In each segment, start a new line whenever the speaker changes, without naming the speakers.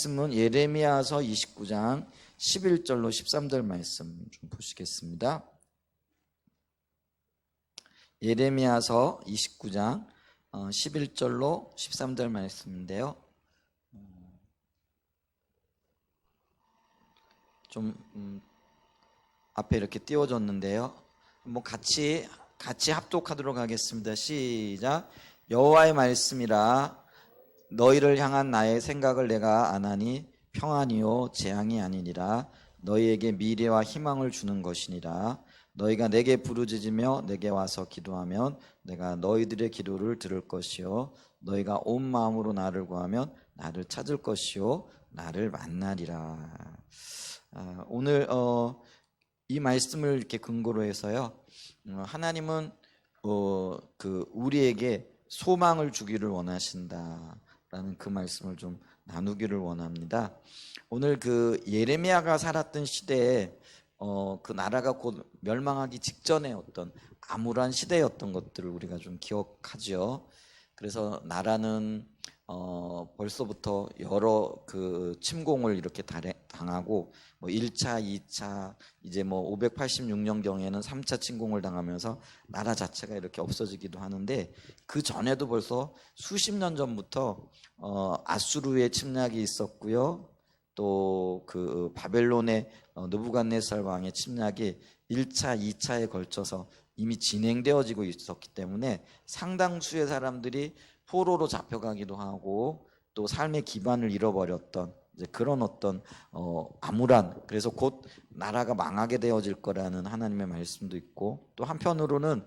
말씀은 예레미야서 29장 11절로 13절 말씀 좀 보시겠습니다. 예레미야서 29장 11절로 13절 말씀인데요. 좀 앞에 이렇게 띄워줬는데요. 한번 같이 합독하도록 하겠습니다. 시작. 여호와의 말씀이라 너희를 향한 나의 생각을 내가 아나니 평안이요 재앙이 아니니라. 너희에게 미래와 희망을 주는 것이니라. 너희가 내게 부르짖으며 내게 와서 기도하면 내가 너희들의 기도를 들을 것이요 너희가 온 마음으로 나를 구하면 나를 찾을 것이요 나를 만나리라. 오늘 이 말씀을 이렇게 근거로 해서요, 하나님은 우리에게 소망을 주기를 원하신다라는 그 말씀을 좀 나누기를 원합니다. 오늘 그 예레미야가 살았던 시대에 그 나라가 곧 멸망하기 직전에 어떤 암울한 시대였던 것들을 우리가 좀 기억하죠. 그래서 나라는 벌써부터 여러 그 침공을 이렇게 당하고 1차, 2차, 이제 586년경에는 3차 침공을 당하면서 나라 자체가 이렇게 없어지기도 하는데, 그 전에도 벌써 수십 년 전부터 아수르의 침략이 있었고요. 또 그 바벨론의 느부갓네살 왕의 침략이 1차, 2차에 걸쳐서 이미 진행되어지고 있었기 때문에 상당수의 사람들이 포로로 잡혀가기도 하고 또 삶의 기반을 잃어버렸던 이제 그런 어떤 암울한, 그래서 곧 나라가 망하게 되어질 거라는 하나님의 말씀도 있고, 또 한편으로는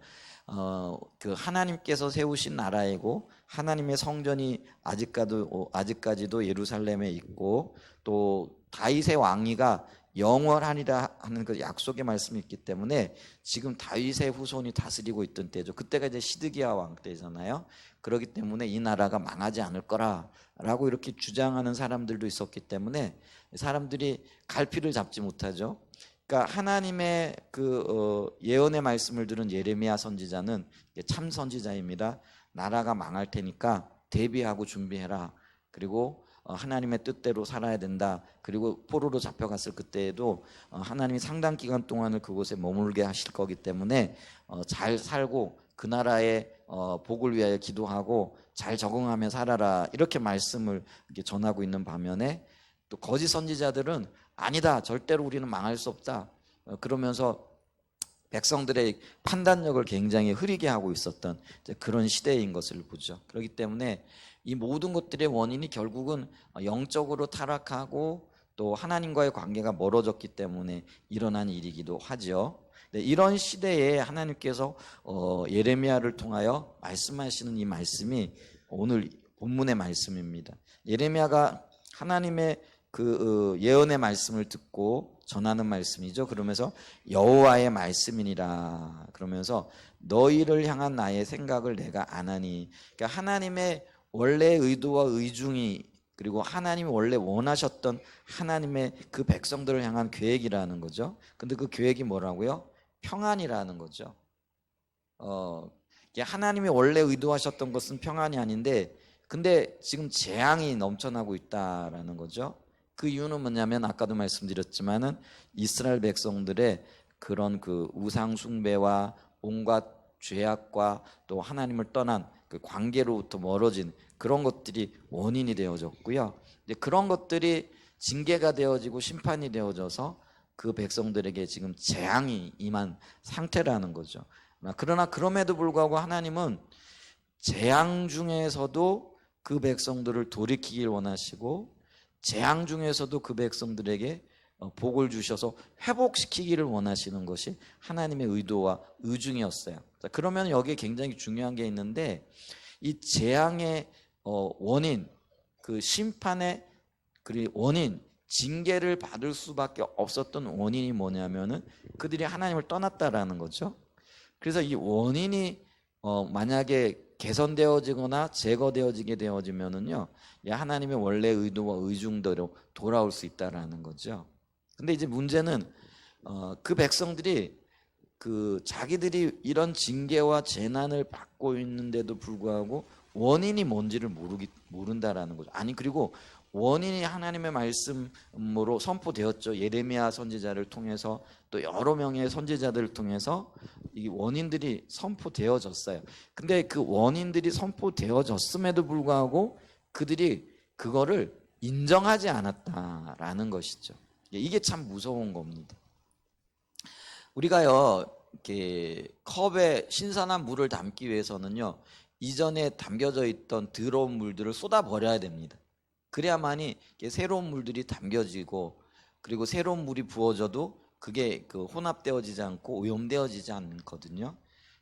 그 하나님께서 세우신 나라이고 하나님의 성전이 아직까지도 예루살렘에 있고 또 다윗의 왕위가 영원하리라 하는 그 약속의 말씀이 있기 때문에 지금 다윗의 후손이 다스리고 있던 때죠. 그때가 이제 시드기야 왕 때잖아요. 그렇기 때문에 이 나라가 망하지 않을 거라라고 이렇게 주장하는 사람들도 있었기 때문에 사람들이 갈피를 잡지 못하죠. 그러니까 하나님의 그 예언의 말씀을 들은 예레미야 선지자는 참 선지자입니다. 나라가 망할 테니까 대비하고 준비해라. 그리고 하나님의 뜻대로 살아야 된다. 그리고 포로로 잡혀갔을 그때에도 하나님이 상당 기간 동안을 그곳에 머물게 하실 거기 때문에 잘 살고 그 나라의 복을 위하여 기도하고 잘 적응하며 살아라, 이렇게 말씀을 이렇게 전하고 있는 반면에, 또 거짓 선지자들은 아니다, 절대로 우리는 망할 수 없다, 그러면서 백성들의 판단력을 굉장히 흐리게 하고 있었던 그런 시대인 것을 보죠. 그렇기 때문에 이 모든 것들의 원인이 결국은 영적으로 타락하고 또 하나님과의 관계가 멀어졌기 때문에 일어난 일이기도 하죠. 이런 시대에 하나님께서 예레미야를 통하여 말씀하시는 이 말씀이 오늘 본문의 말씀입니다. 예레미야가 하나님의 그 예언의 말씀을 듣고 전하는 말씀이죠. 그러면서 여호와의 말씀이니라, 그러면서 너희를 향한 나의 생각을 내가 아나니, 그러니까 하나님의 원래의 의도와 의중이, 그리고 하나님이 원래 원하셨던 하나님의 그 백성들을 향한 계획이라는 거죠. 근데 그 계획이 뭐라고요? 평안이라는 거죠. 하나님이 원래 의도하셨던 것은 평안이 아닌데, 근데 지금 재앙이 넘쳐나고 있다라는 거죠. 그 이유는 뭐냐면 아까도 말씀드렸지만은 이스라엘 백성들의 그런 그 우상 숭배와 온갖 죄악과 또 하나님을 떠난 그 관계로부터 멀어진 그런 것들이 원인이 되어졌고요. 이제 그런 것들이 징계가 되어지고 심판이 되어져서 그 백성들에게 지금 재앙이 임한 상태라는 거죠. 그러나 그럼에도 불구하고 하나님은 재앙 중에서도 그 백성들을 돌이키길 원하시고, 재앙 중에서도 그 백성들에게 복을 주셔서 회복시키기를 원하시는 것이 하나님의 의도와 의중이었어요. 그러면 여기에 굉장히 중요한 게 있는데, 이 재앙의 원인, 그 심판의 원인, 징계를 받을 수밖에 없었던 원인이 뭐냐면은 그들이 하나님을 떠났다라는 거죠. 그래서 이 원인이 만약에 개선되어지거나 제거되어지게 되어지면은요, 하나님의 원래 의도와 의중대로 돌아올 수 있다라는 거죠. 근데 이제 문제는 그 백성들이 그 자기들이 이런 징계와 재난을 받고 있는데도 불구하고 원인이 뭔지를 모른다라는 거죠. 아니, 그리고 원인이 하나님의 말씀으로 선포되었죠. 예레미야 선지자를 통해서 또 여러 명의 선지자들을 통해서 이 원인들이 선포되어졌어요. 근데 그 원인들이 선포되어졌음에도 불구하고 그들이 그거를 인정하지 않았다라는 것이죠. 이게 참 무서운 겁니다. 우리가요, 이렇게 컵에 신선한 물을 담기 위해서는요, 이전에 담겨져 있던 더러운 물들을 쏟아 버려야 됩니다. 그래야만이 새로운 물들이 담겨지고, 그리고 새로운 물이 부어져도 그게 혼합되어지지 않고 오염되어지지 않거든요.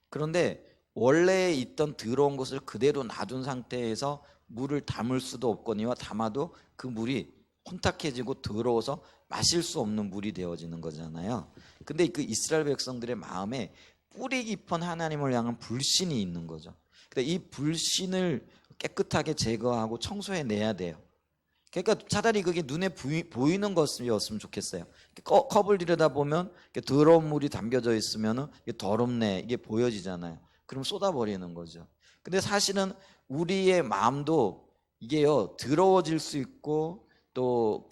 그런데 원래 있던 더러운 것을 그대로 놔둔 상태에서 물을 담을 수도 없거니와 담아도 그 물이 혼탁해지고 더러워서 마실 수 없는 물이 되어지는 거잖아요. 근데 그 이스라엘 백성들의 마음에 뿌리 깊은 하나님을 향한 불신이 있는 거죠. 근데 이 불신을 깨끗하게 제거하고 청소해내야 돼요. 그러니까 차라리 그게 눈에 보이는 것이었으면 좋겠어요. 컵을 들여다보면 더러운 물이 담겨져 있으면 이게 더럽네, 이게 보여지잖아요. 그럼 쏟아버리는 거죠. 근데 사실은 우리의 마음도 이게요, 더러워질 수 있고 또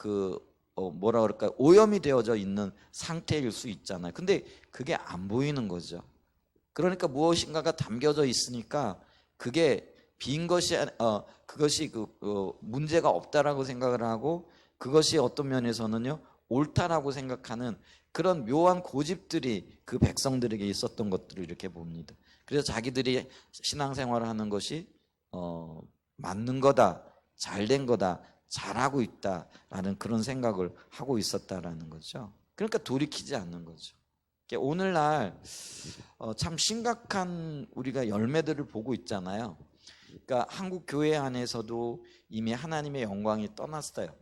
뭐라 그럴까요? 오염이 되어져 있는 상태일 수 있잖아요. 근데 그게 안 보이는 거죠. 그러니까 무엇인가가 담겨져 있으니까 그게 빈 것이 그것이 문제가 없다라고 생각을 하고 그것이 어떤 면에서는요 옳다라고 생각하는 그런 묘한 고집들이 그 백성들에게 있었던 것들을 이렇게 봅니다. 그래서 자기들이 신앙생활을 하는 것이 맞는 거다, 잘된 거다, 잘하고 있다라는 그런 생각을 하고 있었다라는 거죠. 그러니까 돌이키지 않는 거죠. 오늘날 참 심각한 우리가 열매들을 보고 있잖아요. 그러니까 한국 교회 안에서도 이미 하나님의 영광이 떠났어요.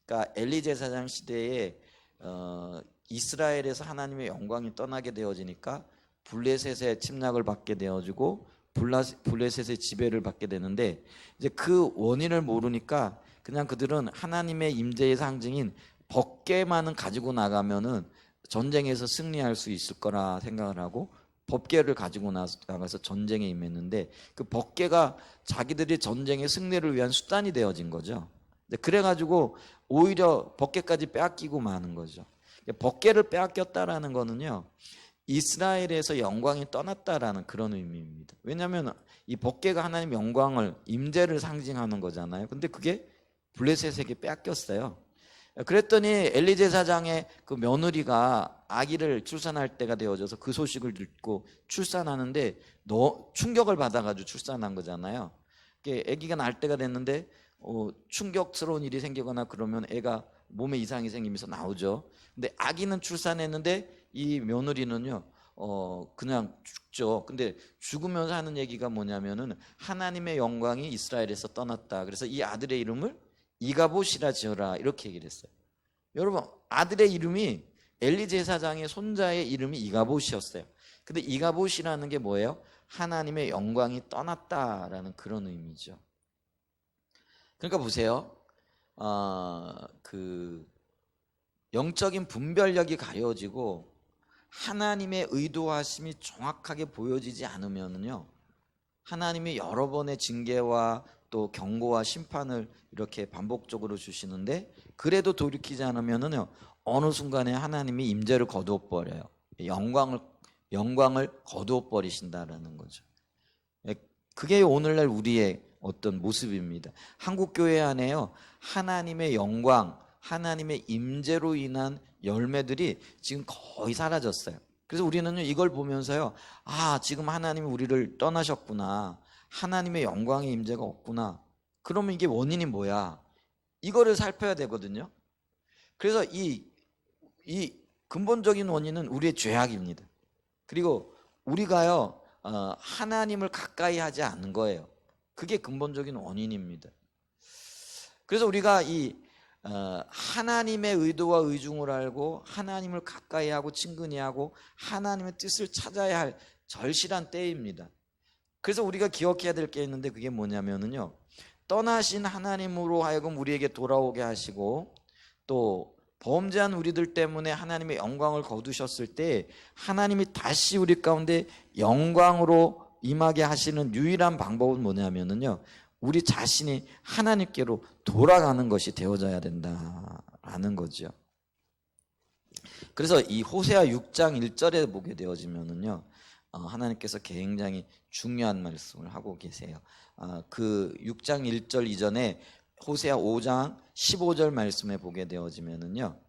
그러니까 엘리 제사장 시대에 이스라엘에서 하나님의 영광이 떠나게 되어지니까 블레셋의 침략을 받게 되어지고 블레셋의 지배를 받게 되는데 이제 그 원인을 모르니까 그냥 그들은 하나님의 임재의 상징인 법궤만은 가지고 나가면은 전쟁에서 승리할 수 있을 거라 생각을 하고 법궤를 가지고 나가서 전쟁에 임했는데 그 법궤가 자기들이 전쟁의 승리를 위한 수단이 되어진 거죠. 그래가지고 오히려 법궤까지 빼앗기고 마는 거죠. 법궤를 빼앗겼다라는 거는요, 이스라엘에서 영광이 떠났다라는 그런 의미입니다. 왜냐하면 이 법궤가 하나님 영광을 임재를 상징하는 거잖아요. 근데 그게 블레셋에게 빼앗겼어요. 그랬더니 엘리 제사장의 그 며느리가 아기를 출산할 때가 되어져서 그 소식을 듣고 출산하는데 충격을 받아가지고 출산한 거잖아요. 아기가 날 때가 됐는데 충격스러운 일이 생기거나 그러면 애가 몸에 이상이 생기면서 나오죠. 근데 아기는 출산했는데 이 며느리는요 그냥 죽죠. 근데 죽으면서 하는 얘기가 뭐냐면은 하나님의 영광이 이스라엘에서 떠났다. 그래서 이 아들의 이름을 이가봇이라 지어라 이렇게 얘기를 했어요. 여러분 아들의 이름이 엘리 제사장의 손자의 이름이 이가봇이었어요. 근데 이가봇이라는 게 뭐예요? 하나님의 영광이 떠났다라는 그런 의미죠. 그러니까 보세요. 그 영적인 분별력이 가려지고 하나님의 의도하심이 정확하게 보여지지 않으면요 하나님이 여러 번의 징계와 또 경고와 심판을 이렇게 반복적으로 주시는데 그래도 돌이키지 않으면은요 어느 순간에 하나님이 임재를 거두어 버려요. 영광을 거두어 버리신다라는 거죠. 그게 오늘날 우리의 어떤 모습입니다. 한국 교회 안에요 하나님의 영광, 하나님의 임재로 인한 열매들이 지금 거의 사라졌어요. 그래서 우리는요 이걸 보면서요 지금 하나님이 우리를 떠나셨구나, 하나님의 영광의 임재가 없구나. 그러면 이게 원인이 뭐야? 이거를 살펴야 되거든요. 그래서 이 근본적인 원인은 우리의 죄악입니다. 그리고 우리가요 하나님을 가까이 하지 않는 거예요. 그게 근본적인 원인입니다. 그래서 우리가 하나님의 의도와 의중을 알고 하나님을 가까이 하고 친근히 하고 하나님의 뜻을 찾아야 할 절실한 때입니다. 그래서 우리가 기억해야 될 게 있는데 그게 뭐냐면은요 떠나신 하나님으로 하여금 우리에게 돌아오게 하시고 또 범죄한 우리들 때문에 하나님의 영광을 거두셨을 때 하나님이 다시 우리 가운데 영광으로 임하게 하시는 유일한 방법은 뭐냐면은요 우리 자신이 하나님께로 돌아가는 것이 되어져야 된다라는 거죠. 그래서 이 호세아 6장 1절에 보게 되어지면은요, 하나님께서 굉장히 중요한 말씀을 하고 계세요. 그 6장 1절 이전에 호세아 5장 15절 말씀에 보게 되어지면은요,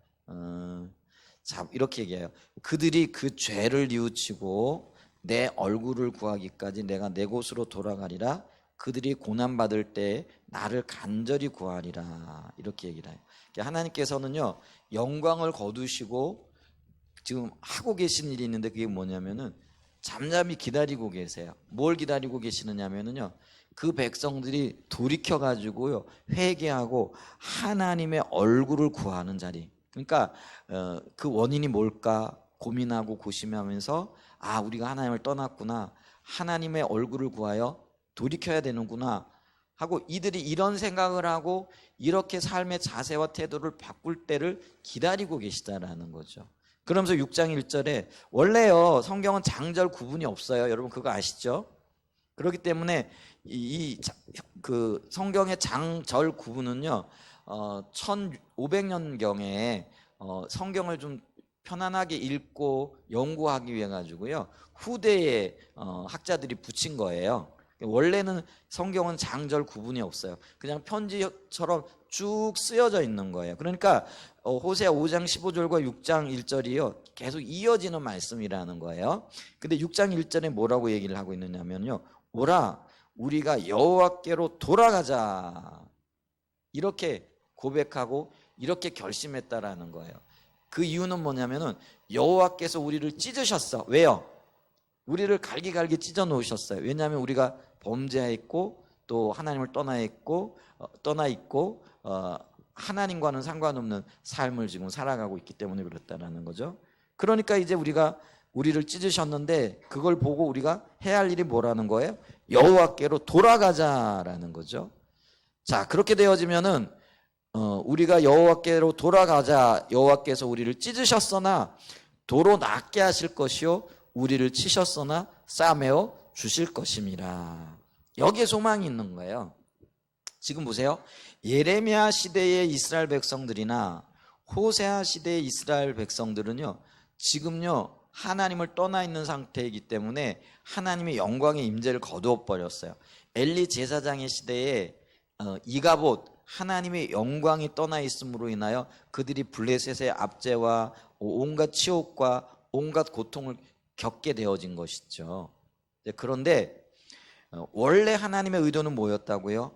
자, 이렇게 얘기해요. 그들이 그 죄를 뉘우치고 내 얼굴을 구하기까지 내가 내 곳으로 돌아가리라. 그들이 고난받을 때 나를 간절히 구하리라. 이렇게 얘기를 해요. 하나님께서는요, 영광을 거두시고 지금 하고 계신 일이 있는데, 그게 뭐냐면은 잠잠히 기다리고 계세요. 뭘 기다리고 계시느냐면은요, 그 백성들이 돌이켜 가지고요, 회개하고 하나님의 얼굴을 구하는 자리. 그러니까 그 원인이 뭘까 고민하고 고심하면서, 우리가 하나님을 떠났구나, 하나님의 얼굴을 구하여 돌이켜야 되는구나 하고, 이들이 이런 생각을 하고 이렇게 삶의 자세와 태도를 바꿀 때를 기다리고 계시다라는 거죠. 그러면서 6장 1절에, 원래요 성경은 장절 구분이 없어요. 여러분 그거 아시죠? 그렇기 때문에 그 성경의 장절 구분은요, 1500년경에 성경을 좀 편안하게 읽고 연구하기 위해 가지고요, 후대에 학자들이 붙인 거예요. 원래는 성경은 장절 구분이 없어요. 그냥 편지처럼 쭉 쓰여져 있는 거예요. 그러니까 호세아 5장 15절과 6장 1절이요 계속 이어지는 말씀이라는 거예요. 근데 6장 1절에 뭐라고 얘기를 하고 있느냐면요, 오라 우리가 여호와께로 돌아가자, 이렇게 고백하고 이렇게 결심했다라는 거예요. 그 이유는 뭐냐면은 여호와께서 우리를 찢으셨어. 왜요? 우리를 갈기갈기 찢어 놓으셨어요. 왜냐하면 우리가 범죄했고 또 하나님을 떠나 있고 하나님과는 상관없는 삶을 지금 살아가고 있기 때문에 그렇다라는 거죠. 그러니까 이제 우리를 찢으셨는데, 그걸 보고 우리가 해야 할 일이 뭐라는 거예요? 여호와께로 돌아가자라는 거죠. 자, 그렇게 되어지면은 우리가 여호와께로 돌아가자. 여호와께서 우리를 찢으셨으나 도로 낫게 하실 것이요 우리를 치셨으나 싸매어 주실 것임이라. 여기에 소망이 있는 거예요. 지금 보세요. 예레미야 시대의 이스라엘 백성들이나 호세아 시대의 이스라엘 백성들은요, 지금요 하나님을 떠나 있는 상태이기 때문에 하나님의 영광의 임재를 거두어 버렸어요. 엘리 제사장의 시대에 이가봇, 하나님의 영광이 떠나 있음으로 인하여 그들이 블레셋의 압제와 온갖 치욕과 온갖 고통을 겪게 되어진 것이죠. 그런데 원래 하나님의 의도는 뭐였다고요?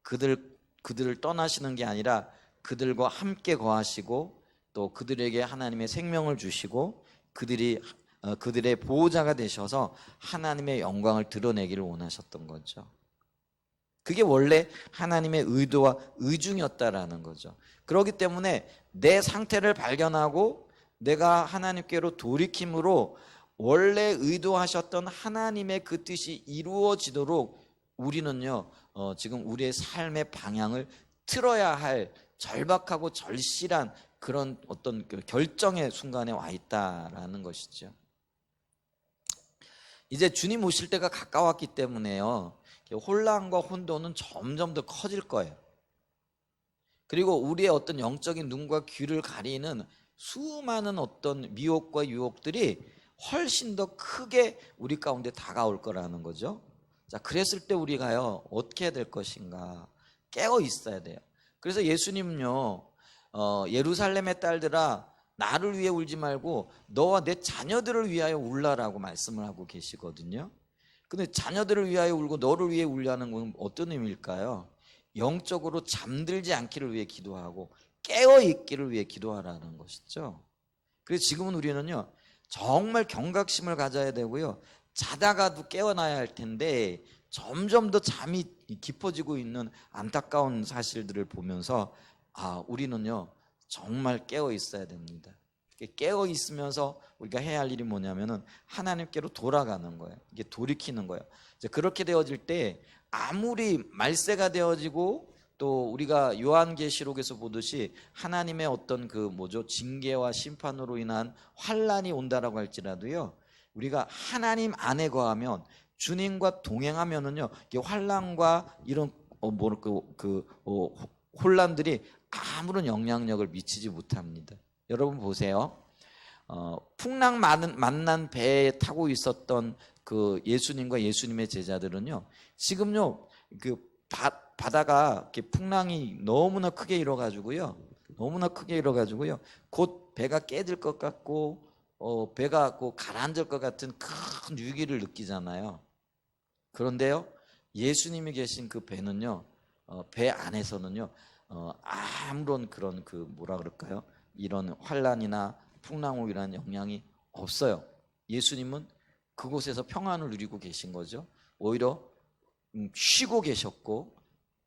그들을 떠나시는 게 아니라 그들과 함께 거하시고 또 그들에게 하나님의 생명을 주시고 그들의 보호자가 되셔서 하나님의 영광을 드러내기를 원하셨던 거죠. 그게 원래 하나님의 의도와 의중이었다라는 거죠. 그렇기 때문에 내 상태를 발견하고 내가 하나님께로 돌이킴으로 원래 의도하셨던 하나님의 그 뜻이 이루어지도록 우리는요, 지금 우리의 삶의 방향을 틀어야 할 절박하고 절실한 그런 어떤 결정의 순간에 와 있다라는 것이죠. 이제 주님 오실 때가 가까웠기 때문에요, 혼란과 혼돈은 점점 더 커질 거예요. 그리고 우리의 어떤 영적인 눈과 귀를 가리는 수많은 어떤 미혹과 유혹들이 훨씬 더 크게 우리 가운데 다가올 거라는 거죠. 자, 그랬을 때 우리가요 어떻게 해야 될 것인가? 깨어 있어야 돼요. 그래서 예수님은요, 예루살렘의 딸들아 나를 위해 울지 말고 너와 내 자녀들을 위하여 울라라고 말씀을 하고 계시거든요. 근데 자녀들을 위하여 울고 너를 위해 울라는 건 어떤 의미일까요? 영적으로 잠들지 않기를 위해 기도하고 깨어 있기를 위해 기도하라는 것이죠. 그래서 지금은 우리는요 정말 경각심을 가져야 되고요, 자다가도 깨어나야 할 텐데 점점 더 잠이 깊어지고 있는 안타까운 사실들을 보면서 우리는요 정말 깨어 있어야 됩니다. 깨어 있으면서 우리가 해야 할 일이 뭐냐면은 하나님께로 돌아가는 거예요. 이게 돌이키는 거예요. 이제 그렇게 되어질 때 아무리 말세가 되어지고 또 우리가 요한계시록에서 보듯이 하나님의 어떤 징계와 심판으로 인한 환란이 온다라고 할지라도요, 우리가 하나님 안에 거하면, 주님과 동행하면은요, 환란과 이런 혼란들이 아무런 영향력을 미치지 못합니다. 여러분 보세요. 풍랑 만난 배에 타고 있었던 그 예수님과 예수님의 제자들은요, 지금요 그 바다가 이렇게 풍랑이 너무나 크게 일어가지고요, 곧 배가 깨질 것 같고 배가 가라앉을 것 같은 큰 위기를 느끼잖아요. 그런데요, 예수님이 계신 그 배는요, 배 안에서는요, 아무런 그런 뭐라 그럴까요? 이런 환란이나 풍랑이라는 영향이 없어요. 예수님은 그곳에서 평안을 누리고 계신 거죠. 오히려 쉬고 계셨고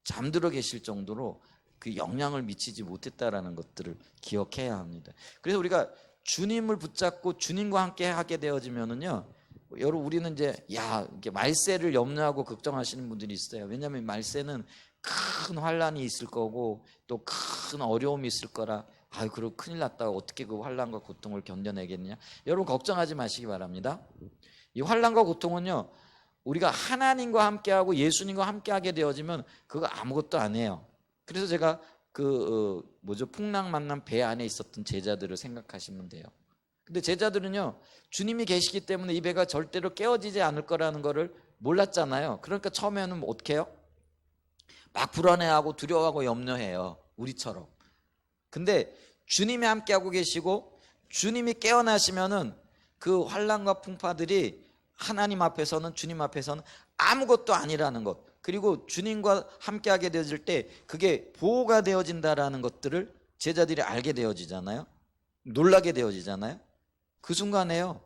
잠들어 계실 정도로 그 영향을 미치지 못했다라는 것들을 기억해야 합니다. 그래서 우리가 주님을 붙잡고 주님과 함께 하게 되어지면은요, 여러분 우리는 이제 이렇게 말세를 염려하고 걱정하시는 분들이 있어요. 왜냐하면 말세는 큰 환란이 있을 거고 또 큰 어려움이 있을 거라. 그리고 큰일 났다. 어떻게 그 환란과 고통을 견뎌내겠느냐? 여러분 걱정하지 마시기 바랍니다. 이 환란과 고통은요, 우리가 하나님과 함께하고 예수님과 함께하게 되어지면 그거 아무것도 아니에요. 그래서 제가 풍랑 만난 배 안에 있었던 제자들을 생각하시면 돼요. 근데 제자들은요, 주님이 계시기 때문에 이 배가 절대로 깨어지지 않을 거라는 거를 몰랐잖아요. 그러니까 처음에는 어떻게 해요? 막 불안해하고 두려워하고 염려해요. 우리처럼. 근데 주님이 함께하고 계시고 주님이 깨어나시면은 그 환란과 풍파들이 하나님 앞에서는, 주님 앞에서는 아무것도 아니라는 것, 그리고 주님과 함께하게 되어질 때 그게 보호가 되어진다라는 것들을 제자들이 알게 되어지잖아요. 놀라게 되어지잖아요. 그 순간에요,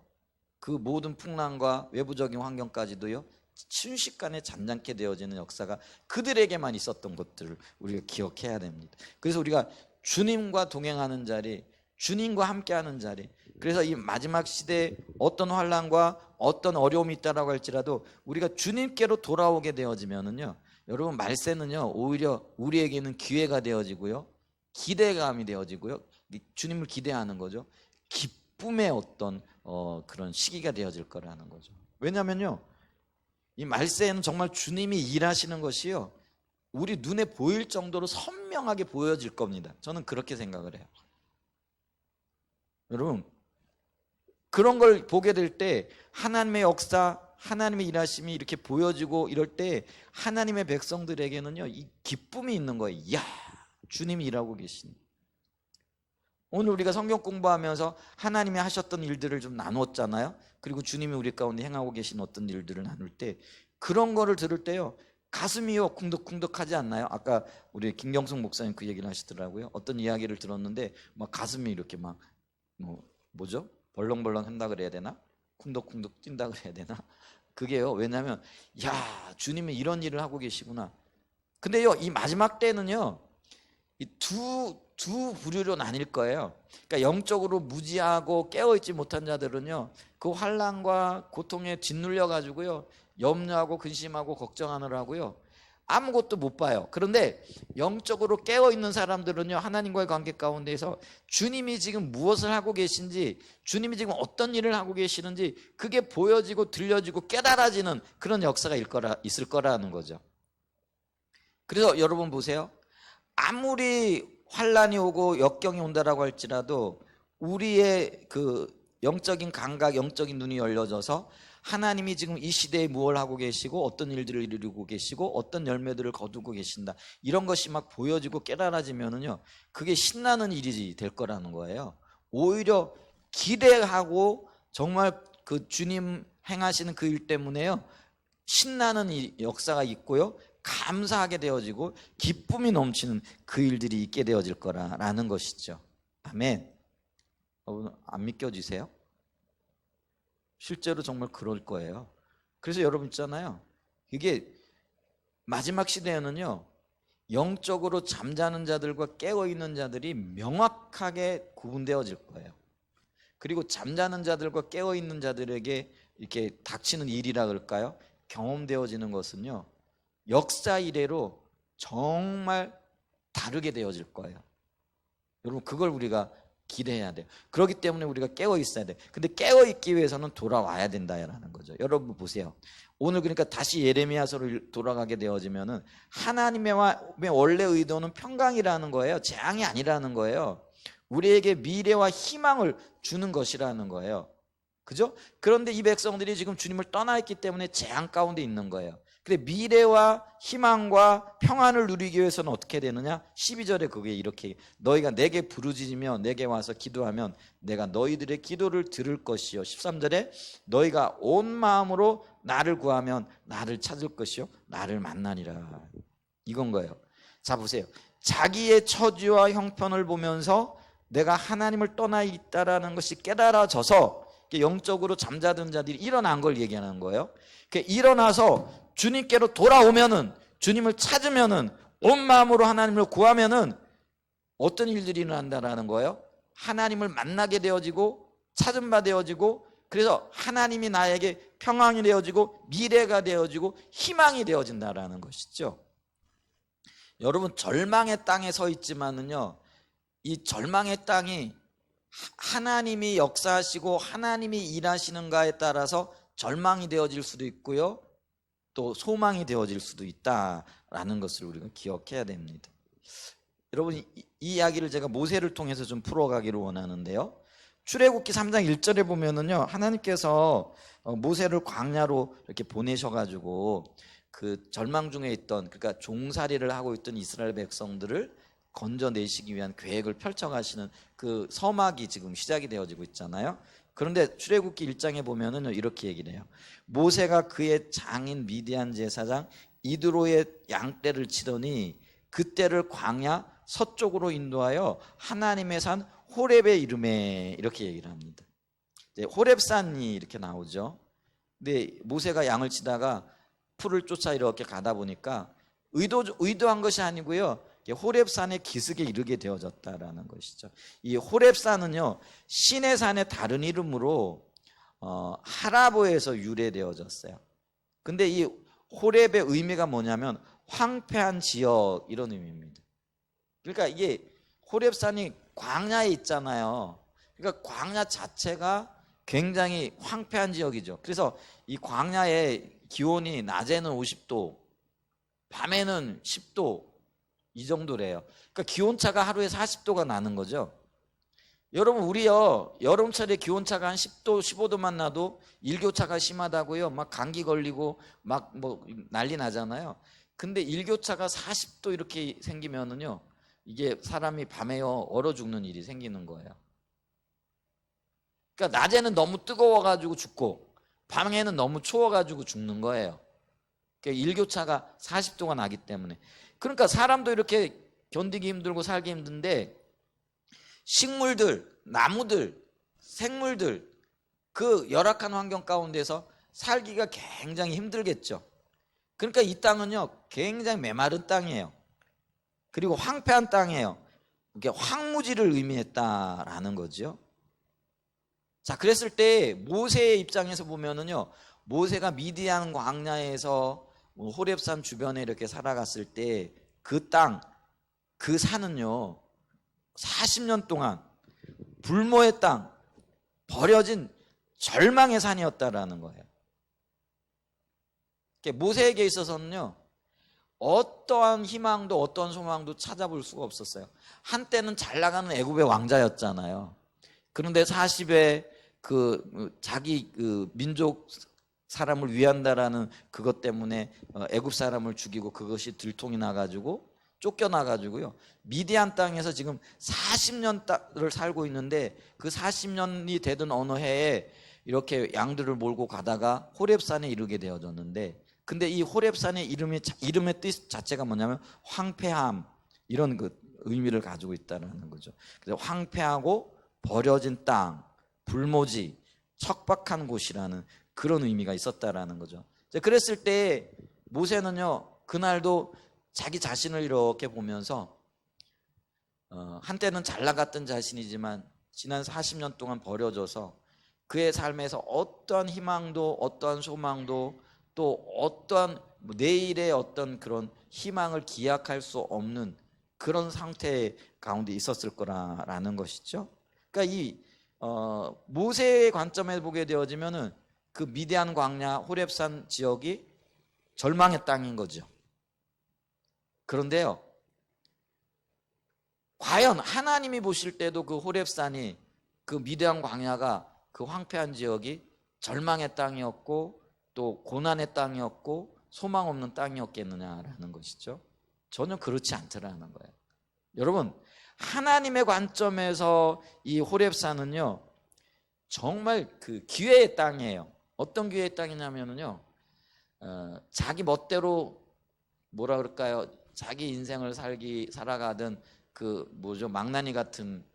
그 모든 풍랑과 외부적인 환경까지도요, 순식간에 잠잠케 되어지는 역사가 그들에게만 있었던 것들을 우리가 기억해야 됩니다. 그래서 우리가 주님과 동행하는 자리, 주님과 함께하는 자리, 그래서 이 마지막 시대에 어떤 환난과 어떤 어려움이 있다라고 할지라도 우리가 주님께로 돌아오게 되어지면은요, 여러분 말세는요 오히려 우리에게는 기회가 되어지고요, 기대감이 되어지고요, 주님을 기대하는 거죠. 기쁨의 어떤 그런 시기가 되어질 거라는 거죠. 왜냐하면요, 이 말세에는 정말 주님이 일하시는 것이요, 우리 눈에 보일 정도로 선명하게 보여질 겁니다. 저는 그렇게 생각을 해요. 여러분, 그런 걸 보게 될 때 하나님의 역사, 하나님의 일하심이 이렇게 보여지고 이럴 때 하나님의 백성들에게는요, 이 기쁨이 있는 거예요. 이야, 주님이 일하고 계신. 오늘 우리가 성경 공부하면서 하나님이 하셨던 일들을 좀 나눴잖아요. 그리고 주님이 우리 가운데 행하고 계신 어떤 일들을 나눌 때 그런 거를 들을 때요, 가슴이요 쿵덕쿵덕하지 않나요? 아까 우리 김경숙 목사님 그 얘기를 하시더라고요. 어떤 이야기를 들었는데 막 가슴이 이렇게 막 뭐죠? 벌렁벌렁 한다 그래야 되나? 쿵덕쿵덕 뛴다 그래야 되나? 그게요, 왜냐하면 야, 주님이 이런 일을 하고 계시구나. 근데요, 이 마지막 때는요, 이 두 부류로 나뉠 거예요. 그러니까 영적으로 무지하고 깨어있지 못한 자들은요, 그 환난과 고통에 짓눌려 가지고요, 염려하고 근심하고 걱정하느라고요, 아무것도 못 봐요. 그런데 영적으로 깨어있는 사람들은요, 하나님과의 관계 가운데에서 주님이 지금 무엇을 하고 계신지, 주님이 지금 어떤 일을 하고 계시는지 그게 보여지고 들려지고 깨달아지는 그런 역사가 있을 거라는 거죠. 그래서 여러분 보세요. 아무리 환란이 오고 역경이 온다라고 할지라도 우리의 그 영적인 감각, 영적인 눈이 열려져서 하나님이 지금 이 시대에 무엇을 하고 계시고 어떤 일들을 이루고 계시고 어떤 열매들을 거두고 계신다, 이런 것이 막 보여지고 깨달아지면은요, 그게 신나는 일이 될 거라는 거예요. 오히려 기대하고 정말 그 주님 행하시는 그 일 때문에요, 신나는 역사가 있고요, 감사하게 되어지고 기쁨이 넘치는 그 일들이 있게 되어질 거라는 것이죠. 아멘. 안 믿겨지세요? 실제로 정말 그럴 거예요. 그래서 여러분 있잖아요, 이게 마지막 시대에는요, 영적으로 잠자는 자들과 깨어있는 자들이 명확하게 구분되어질 거예요. 그리고 잠자는 자들과 깨어있는 자들에게 이렇게 닥치는 일이라 그럴까요? 경험되어지는 것은요, 역사 이래로 정말 다르게 되어질 거예요. 여러분 그걸 우리가 기대해야 돼요. 그렇기 때문에 우리가 깨어 있어야 돼. 근데 깨어 있기 위해서는 돌아와야 된다라는 거죠. 여러분 보세요. 오늘 그러니까 다시 예레미야서로 돌아가게 되어지면은 하나님의 원래 의도는 평강이라는 거예요. 재앙이 아니라는 거예요. 우리에게 미래와 희망을 주는 것이라는 거예요. 그죠? 그런데 이 백성들이 지금 주님을 떠나 있기 때문에 재앙 가운데 있는 거예요. 근데 미래와 희망과 평안을 누리기 위해서는 어떻게 되느냐? 12절에 그게 이렇게 너희가 내게 부르짖으며 내게 와서 기도하면 내가 너희들의 기도를 들을 것이요. 13절에 너희가 온 마음으로 나를 구하면 나를 찾을 것이요 나를 만나리라. 이건 거예요. 자 보세요. 자기의 처지와 형편을 보면서 내가 하나님을 떠나 있다라는 것이 깨달아져서 영적으로 잠자던 자들이 일어난 걸 얘기하는 거예요. 일어나서 주님께로 돌아오면은, 주님을 찾으면은, 온 마음으로 하나님을 구하면은 어떤 일들이 일어난다라는 거예요. 하나님을 만나게 되어지고 찾은 바 되어지고, 그래서 하나님이 나에게 평안이 되어지고 미래가 되어지고 희망이 되어진다라는 것이죠. 여러분 절망의 땅에 서 있지만은요, 이 절망의 땅이 하나님이 역사하시고 하나님이 일하시는가에 따라서 절망이 되어질 수도 있고요, 또 소망이 되어질 수도 있다라는 것을 우리가 기억해야 됩니다. 여러분 이 이야기를 제가 모세를 통해서 좀 풀어가기를 원하는데요. 출애굽기 3장 1절에 보면은요, 하나님께서 모세를 광야로 이렇게 보내셔가지고 그 절망 중에 있던, 그러니까 종살이를 하고 있던 이스라엘 백성들을 건져내시기 위한 계획을 펼쳐가시는 그 서막이 지금 시작이 되어지고 있잖아요. 그런데 출애굽기 1장에 보면은 이렇게 얘기를 해요. 모세가 그의 장인 미디안 제사장 이드로의 양떼를 치더니 그떼를 광야 서쪽으로 인도하여 하나님의 산 호렙의 이름에, 이렇게 얘기를 합니다. 호렙산이 이렇게 나오죠. 근데 모세가 양을 치다가 풀을 쫓아 이렇게 가다 보니까 의도한 것이 아니고요, 호렙산의 기슭에 이르게 되어졌다라는 것이죠. 이 호렙산은요, 신의 산의 다른 이름으로 하라보에서 유래되어졌어요. 근데 이 호렙의 의미가 뭐냐면 황폐한 지역, 이런 의미입니다. 그러니까 이게 호렙산이 광야에 있잖아요. 그러니까 광야 자체가 굉장히 황폐한 지역이죠. 그래서 이 광야의 기온이 낮에는 50도, 밤에는 10도, 이 정도래요. 그러니까 기온차가 하루에 40도가 나는 거죠. 여러분 우리요, 여름철에 기온차가 한 10도 15도만 나도 일교차가 심하다고요, 막 감기 걸리고 막 뭐 난리 나잖아요. 근데 일교차가 40도 이렇게 생기면은요, 이게 사람이 밤에요 얼어 죽는 일이 생기는 거예요. 그러니까 낮에는 너무 뜨거워가지고 죽고 밤에는 너무 추워가지고 죽는 거예요. 그러니까 일교차가 40도가 나기 때문에. 그러니까 사람도 이렇게 견디기 힘들고 살기 힘든데 식물들, 나무들, 생물들, 그 열악한 환경 가운데서 살기가 굉장히 힘들겠죠. 그러니까 이 땅은요 굉장히 메마른 땅이에요. 그리고 황폐한 땅이에요. 이게 황무지를 의미했다라는 거죠. 자, 그랬을 때 모세의 입장에서 보면은요, 모세가 미디안 광야에서 호렙산 주변에 이렇게 살아갔을 때 그 땅, 그 산은요 40년 동안 불모의 땅, 버려진 절망의 산이었다라는 거예요. 모세에게 있어서는요 어떠한 희망도 어떠한 소망도 찾아볼 수가 없었어요. 한때는 잘 나가는 애굽의 왕자였잖아요. 그런데 40에 자기 민족 사람을 위한다라는 그것 때문에 애굽 사람을 죽이고 그것이 들통이 나가지고 쫓겨나가지고요, 미디안 땅에서 지금 40년을 살고 있는데 그 40년이 되던 어느 해에 이렇게 양들을 몰고 가다가 호렙산에 이르게 되어졌는데, 근데 이 호렙산의 이름의 뜻 자체가 뭐냐면 황폐함, 이런 그 의미를 가지고 있다는 거죠. 그래서 황폐하고 버려진 땅, 불모지, 척박한 곳이라는 그런 의미가 있었다라는 거죠. 그랬을 때 모세는요 그날도 자기 자신을 이렇게 보면서 한때는 잘 나갔던 자신이지만 지난 40년 동안 버려져서 그의 삶에서 어떠한 희망도 어떠한 소망도 또 어떠한 내일의 어떤 그런 희망을 기약할 수 없는 그런 상태 가운데 있었을 거라는 것이죠. 그러니까 이 모세의 관점에서 보게 되어지면은 그 미디안 광야 호렙산 지역이 절망의 땅인 거죠. 그런데요, 과연 하나님이 보실 때도 그 호렙산이, 그 미디안 광야가, 그 황폐한 지역이 절망의 땅이었고 또 고난의 땅이었고 소망 없는 땅이었겠느냐라는 것이죠. 전혀 그렇지 않더라는 거예요. 여러분, 하나님의 관점에서 이 호렙산은요 정말 그 기회의 땅이에요. 어떤 기회의 땅이냐면요, 자기 멋대로 뭐라 그럴까요? 자기 인생을 살아가던 그 망나니 같은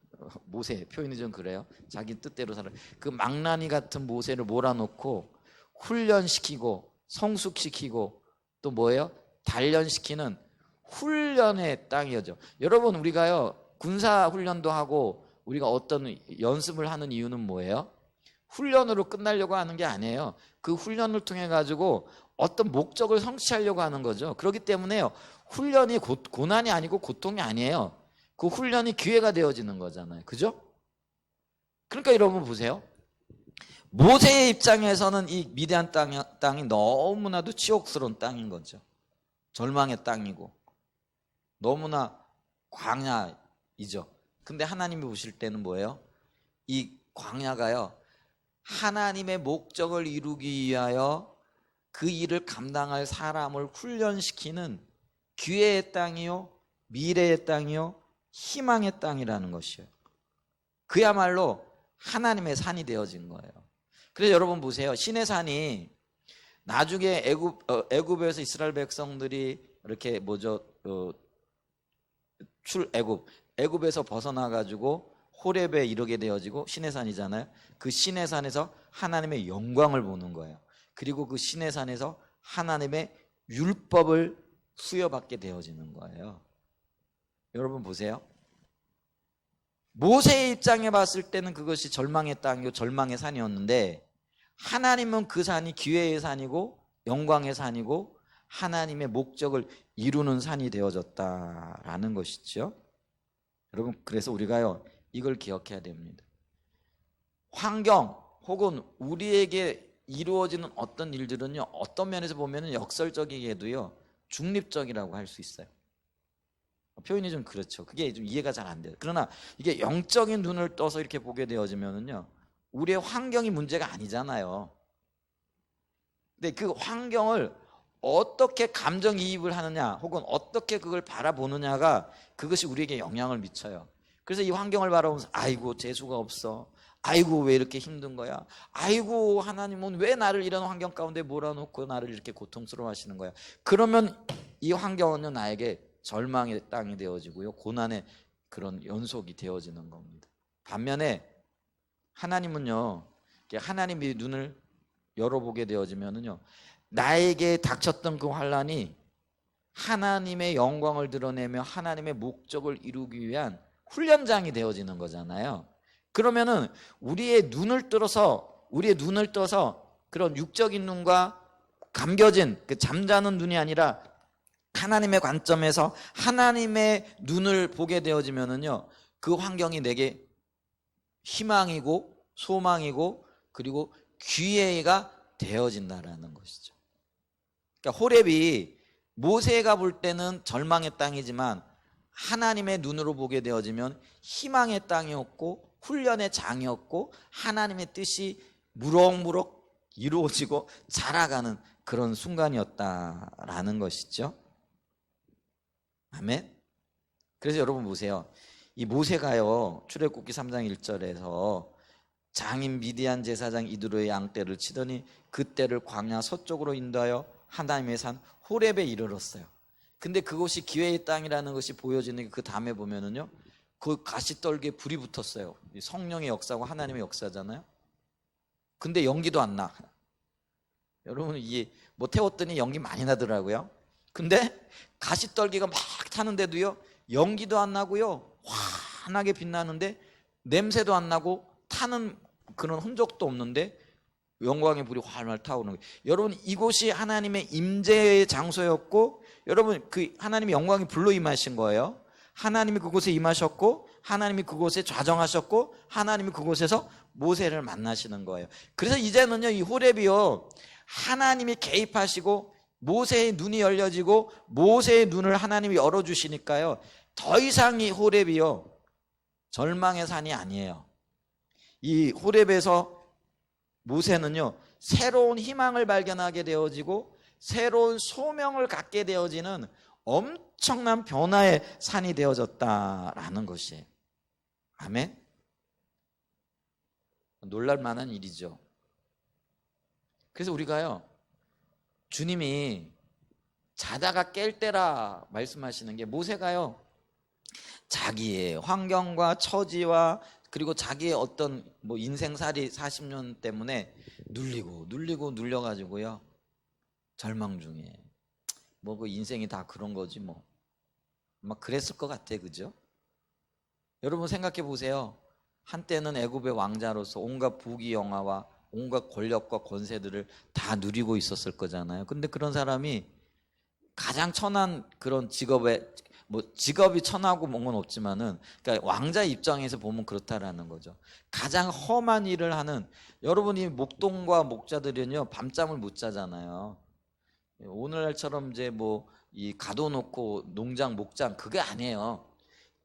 모세, 표현이 좀 그래요. 자기 뜻대로 살아. 그 망나니 같은 모세를 몰아놓고 훈련시키고 성숙시키고 또 뭐예요? 단련시키는 훈련의 땅이죠. 여러분, 우리가요 군사 훈련도 하고 우리가 어떤 연습을 하는 이유는 뭐예요? 훈련으로 끝나려고 하는 게 아니에요. 그 훈련을 통해 가지고 어떤 목적을 성취하려고 하는 거죠. 그렇기 때문에요, 훈련이 고난이 아니고 고통이 아니에요. 그 훈련이 기회가 되어지는 거잖아요. 그죠? 그러니까 여러분 보세요. 모세의 입장에서는 이 미디안 땅이 너무나도 치욕스러운 땅인 거죠. 절망의 땅이고 너무나 광야이죠. 근데 하나님이 보실 때는 뭐예요? 이 광야가요, 하나님의 목적을 이루기 위하여 그 일을 감당할 사람을 훈련시키는 기회의 땅이요, 미래의 땅이요, 희망의 땅이라는 것이에요. 그야말로 하나님의 산이 되어진 거예요. 그래서 여러분 보세요. 시내산이 나중에 애굽에서 이스라엘 백성들이 이렇게 애굽에서 벗어나 가지고 호렙에 이르게 되어지고 시내산이잖아요. 그 시내산에서 하나님의 영광을 보는 거예요. 그리고 그 시내산에서 하나님의 율법을 수여받게 되어지는 거예요. 여러분 보세요. 모세의 입장에 봤을 때는 그것이 절망의 땅이고 절망의 산이었는데, 하나님은 그 산이 기회의 산이고 영광의 산이고 하나님의 목적을 이루는 산이 되어졌다라는 것이죠. 여러분, 그래서 우리가요 이걸 기억해야 됩니다. 환경 혹은 우리에게 이루어지는 어떤 일들은요, 어떤 면에서 보면 역설적이게도요 중립적이라고 할 수 있어요. 표현이 좀 그렇죠. 그게 좀 이해가 잘 안 돼요. 그러나 이게 영적인 눈을 떠서 이렇게 보게 되어지면은요, 우리의 환경이 문제가 아니잖아요. 근데 그 환경을 어떻게 감정이입을 하느냐 혹은 어떻게 그걸 바라보느냐가, 그것이 우리에게 영향을 미쳐요. 그래서 이 환경을 바라보면서 아이고 재수가 없어, 아이고 왜 이렇게 힘든 거야, 아이고 하나님은 왜 나를 이런 환경 가운데 몰아놓고 나를 이렇게 고통스러워 하시는 거야. 그러면 이 환경은 나에게 절망의 땅이 되어지고요, 고난의 그런 연속이 되어지는 겁니다. 반면에 하나님은요, 하나님이 눈을 열어보게 되어지면은요, 나에게 닥쳤던 그 환난이 하나님의 영광을 드러내며 하나님의 목적을 이루기 위한 훈련장이 되어지는 거잖아요. 그러면은 우리의 눈을 떠서 그런 육적인 눈과 감겨진 그 잠자는 눈이 아니라 하나님의 관점에서 하나님의 눈을 보게 되어지면은요, 그 환경이 내게 희망이고 소망이고 그리고 기회가 되어진다라는 것이죠. 그러니까 호렙이 모세가 볼 때는 절망의 땅이지만 하나님의 눈으로 보게 되어지면 희망의 땅이었고 훈련의 장이었고 하나님의 뜻이 무럭무럭 이루어지고 자라가는 그런 순간이었다라는 것이죠. 아멘. 그래서 여러분 보세요. 이 모세가요, 출애굽기 3장 1절에서 장인 미디안 제사장 이드로의 양떼를 치더니 그 떼를 광야 서쪽으로 인도하여 하나님의 산 호렙에 이르렀어요. 근데 그곳이 기회의 땅이라는 것이 보여지는 게 그 다음에 보면은요, 그 가시떨기에 불이 붙었어요. 성령의 역사고 하나님의 역사잖아요. 근데 연기도 안 나. 여러분, 이게 뭐 태웠더니 연기 많이 나더라고요. 근데 가시떨기가 막 타는데도요, 연기도 안 나고요, 환하게 빛나는데 냄새도 안 나고 타는 그런 흔적도 없는데 영광의 불이 활활 타오르는 거예요. 여러분, 이곳이 하나님의 임재의 장소였고, 여러분 그 하나님의 영광이 불로 임하신 거예요. 하나님이 그곳에 임하셨고 하나님이 그곳에 좌정하셨고 하나님이 그곳에서 모세를 만나시는 거예요. 그래서 이제는요, 이 호렙이요, 하나님이 개입하시고 모세의 눈이 열려지고 모세의 눈을 하나님이 열어주시니까요, 더 이상 이 호렙이요, 절망의 산이 아니에요. 이 호렙에서 모세는요, 새로운 희망을 발견하게 되어지고 새로운 소명을 갖게 되어지는 엄청난 변화의 산이 되어졌다라는 것이에요. 아멘. 놀랄 만한 일이죠. 그래서 우리가요, 주님이 자다가 깰 때라 말씀하시는 게, 모세가요, 자기의 환경과 처지와 그리고 자기의 어떤 뭐 인생살이 40년 때문에 눌리고 눌려가지고요, 절망 중에, 뭐 그 인생이 다 그런 거지 뭐, 막 그랬을 것 같아, 그죠? 여러분 생각해 보세요. 한때는 애굽의 왕자로서 온갖 부귀영화와 온갖 권력과 권세들을 다 누리고 있었을 거잖아요. 근데 그런 사람이 가장 천한 그런 직업에, 뭐 직업이 천하고 뭔 건 없지만은, 그러니까 왕자 입장에서 보면 그렇다라는 거죠. 가장 험한 일을 하는, 여러분이 목동과 목자들은요, 밤잠을 못 자잖아요. 오늘날처럼 이제 뭐 이 가둬놓고 농장 목장 그게 아니에요.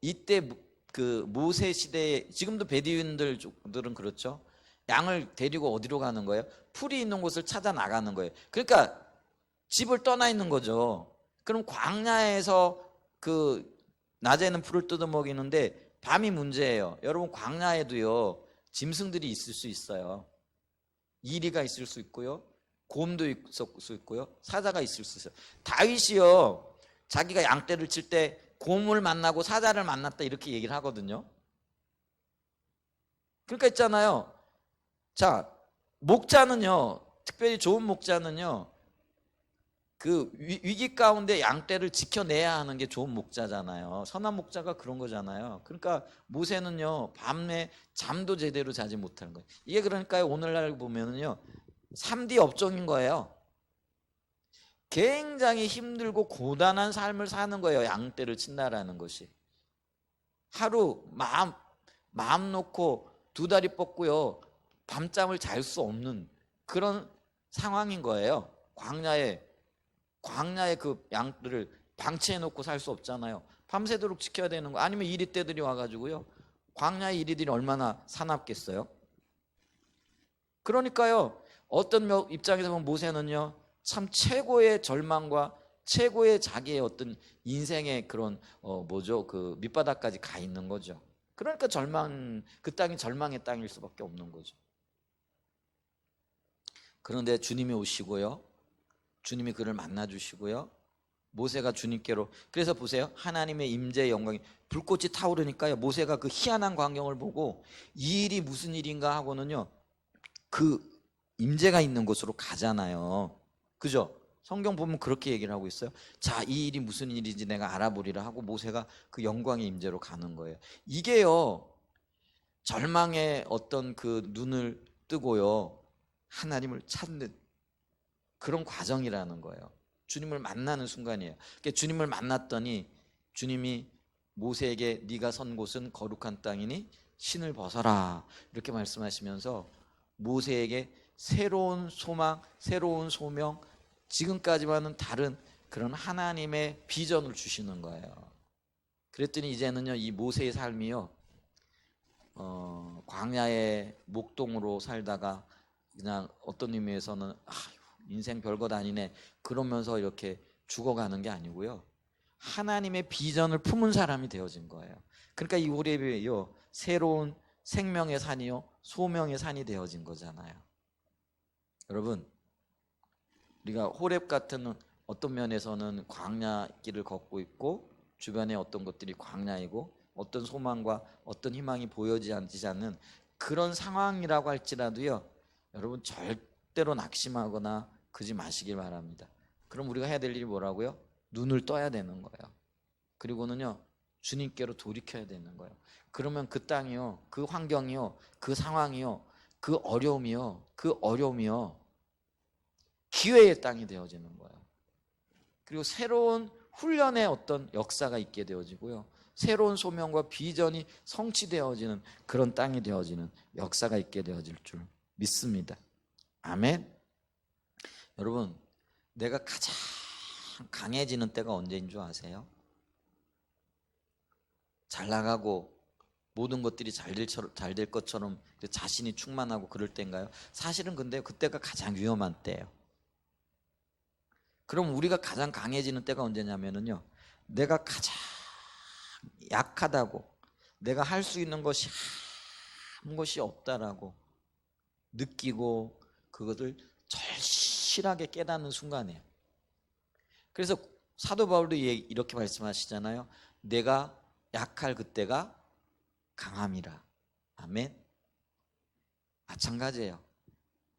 이때 그 모세 시대에, 지금도 베두인들은 그렇죠. 양을 데리고 어디로 가는 거예요? 풀이 있는 곳을 찾아 나가는 거예요. 그러니까 집을 떠나 있는 거죠. 그럼 광야에서 그 낮에는 풀을 뜯어 먹이는데 밤이 문제예요. 여러분 광야에도요, 짐승들이 있을 수 있어요. 이리가 있을 수 있고요, 곰도 있을 수 있고요, 사자가 있을 수 있어요. 다윗이요, 자기가 양떼를 칠 때 곰을 만나고 사자를 만났다 이렇게 얘기를 하거든요. 그러니까 있잖아요, 자, 목자는요, 특별히 좋은 목자는요, 그 위기 가운데 양떼를 지켜내야 하는 게 좋은 목자잖아요. 선한 목자가 그런 거잖아요. 그러니까 모세는요, 밤에 잠도 제대로 자지 못하는 거예요. 이게 그러니까 오늘날 보면은요, 3D 업종인 거예요. 굉장히 힘들고 고단한 삶을 사는 거예요, 양떼를 친다라는 것이. 하루 마음 놓고 두 다리 뻗고요, 밤잠을 잘 수 없는 그런 상황인 거예요. 광야에 그 양들을 방치해 놓고 살 수 없잖아요. 밤새도록 지켜야 되는 거. 아니면 이리떼들이 와가지고요, 광야의 이리들이 얼마나 사납겠어요. 그러니까요, 어떤 입장에서 보면 모세는요, 참 최고의 절망과 최고의 자기의 어떤 인생의 그런 그 밑바닥까지 가 있는 거죠. 그러니까 그 땅이 절망의 땅일 수밖에 없는 거죠. 그런데 주님이 오시고요, 주님이 그를 만나 주시고요, 모세가 주님께로, 그래서 보세요, 하나님의 임재의 영광이 불꽃이 타오르니까요, 모세가 그 희한한 광경을 보고 이 일이 무슨 일인가 하고는요, 그 임재가 있는 곳으로 가잖아요. 그죠? 성경 보면 그렇게 얘기를 하고 있어요. 자, 이 일이 무슨 일인지 내가 알아보리라 하고 모세가 그 영광의 임재로 가는 거예요. 이게요, 절망의 어떤 그 눈을 뜨고요, 하나님을 찾는 그런 과정이라는 거예요. 주님을 만나는 순간이에요. 그러니까 주님을 만났더니 주님이 모세에게 네가 선 곳은 거룩한 땅이니 신을 벗어라 이렇게 말씀하시면서 모세에게 새로운 소망, 새로운 소명, 지금까지와는 다른 그런 하나님의 비전을 주시는 거예요. 그랬더니 이제는요, 이 모세의 삶이요, 광야의 목동으로 살다가 그냥 어떤 의미에서는 인생 별것 아니네 그러면서 이렇게 죽어가는 게 아니고요, 하나님의 비전을 품은 사람이 되어진 거예요. 그러니까 이 호렙이요, 새로운 생명의 산이요, 소명의 산이 되어진 거잖아요. 여러분, 우리가 호렙 같은 어떤 면에서는 광야 길을 걷고 있고 주변에 어떤 것들이 광야이고 어떤 소망과 어떤 희망이 보여지지 않는 그런 상황이라고 할지라도요, 여러분 절대로 낙심하거나 그러지 마시길 바랍니다. 그럼 우리가 해야 될 일이 뭐라고요? 눈을 떠야 되는 거예요. 그리고는요, 주님께로 돌이켜야 되는 거예요. 그러면 그 땅이요, 그 환경이요, 그 상황이요, 그 어려움이요 기회의 땅이 되어지는 거예요. 그리고 새로운 훈련의 어떤 역사가 있게 되어지고요, 새로운 소명과 비전이 성취되어지는 그런 땅이 되어지는 역사가 있게 되어질 줄 믿습니다. 아멘. 여러분, 내가 가장 강해지는 때가 언제인 줄 아세요? 잘 나가고 모든 것들이 잘 될 것처럼 자신이 충만하고 그럴 때인가요? 사실은 근데 그때가 가장 위험한 때예요. 그럼 우리가 가장 강해지는 때가 언제냐면요, 내가 가장 약하다고, 내가 할 수 있는 것이 아무것이 없다라고 느끼고 그것을 절실하게 깨닫는 순간이에요. 그래서 사도 바울도 이렇게 말씀하시잖아요. 내가 약할 그때가 강함이라. 아멘. 마찬가지예요.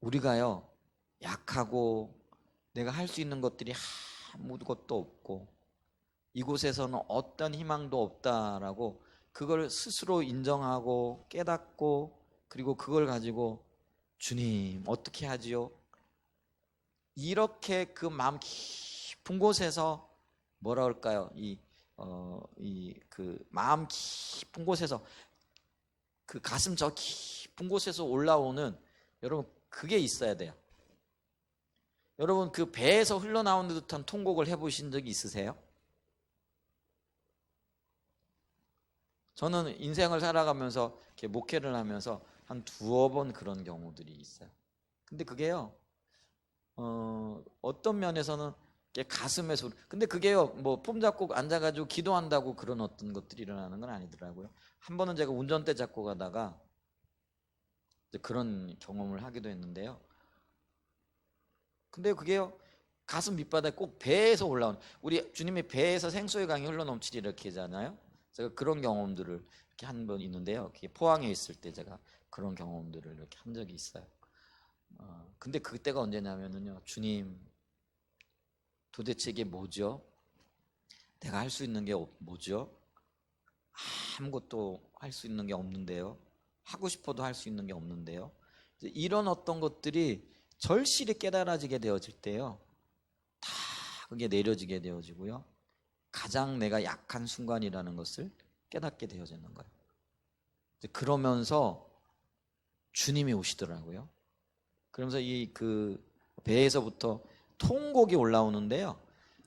우리가요, 약하고 내가 할 수 있는 것들이 아무것도 없고 이곳에서는 어떤 희망도 없다라고 그걸 스스로 인정하고 깨닫고, 그리고 그걸 가지고 주님 어떻게 하지요? 이렇게 그 마음 깊은 곳에서 뭐라 그럴까요? 그 마음 깊은 곳에서, 그 가슴 저 깊은 곳에서 올라오는, 여러분 그게 있어야 돼요. 여러분 그 배에서 흘러나오는 듯한 통곡을 해보신 적이 있으세요? 저는 인생을 살아가면서 이렇게 목회를 하면서 한 두어 번 그런 경우들이 있어요. 근데 그게요, 어떤 면에서는 가슴에 소리. 근데 그게요, 뭐 폼 잡고 앉아가지고 기도한다고 그런 어떤 것들이 일어나는 건 아니더라고요. 한 번은 제가 운전대 잡고 가다가 그런 경험을 하기도 했는데요. 근데 그게요, 가슴 밑바닥에 꼭 배에서 올라오는, 우리 주님이 배에서 생수의 강이 흘러넘치리 이렇게 하잖아요. 제가 그런 경험들을 이렇게 한 번 있는데요. 포항에 있을 때 제가 그런 경험들을 이렇게 한 적이 있어요. 근데 그때가 언제냐면요, 주님 도대체 이게 뭐죠? 내가 할 수 있는 게 뭐죠? 아무것도 할 수 있는 게 없는데요. 하고 싶어도 할 수 있는 게 없는데요. 이런 어떤 것들이 절실히 깨달아지게 되어질 때요, 다 그게 내려지게 되어지고요, 가장 내가 약한 순간이라는 것을 깨닫게 되어지는 거예요. 그러면서 주님이 오시더라고요. 그러면서 그 배에서부터 통곡이 올라오는데요.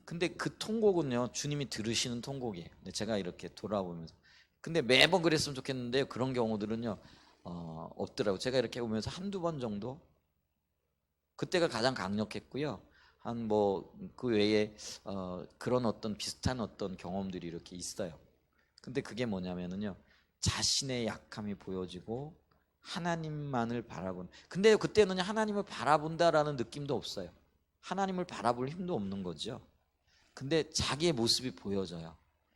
근데 그 통곡은요, 주님이 들으시는 통곡이에요. 제가 이렇게 돌아보면서, 근데 매번 그랬으면 좋겠는데요, 그런 경우들은요 없더라고요. 제가 이렇게 보면서 한두 번 정도, 그때가 가장 강력했고요. 한 뭐 그 외에 그런 어떤 비슷한 어떤 경험들이 이렇게 있어요. 근데 그게 뭐냐면요, 자신의 약함이 보여지고 하나님만을 바라본. 근데 그때는 하나님을 바라본다라는 느낌도 없어요. 하나님을 바라볼 힘도 없는 거죠. 근데 자기의 모습이 보여져요.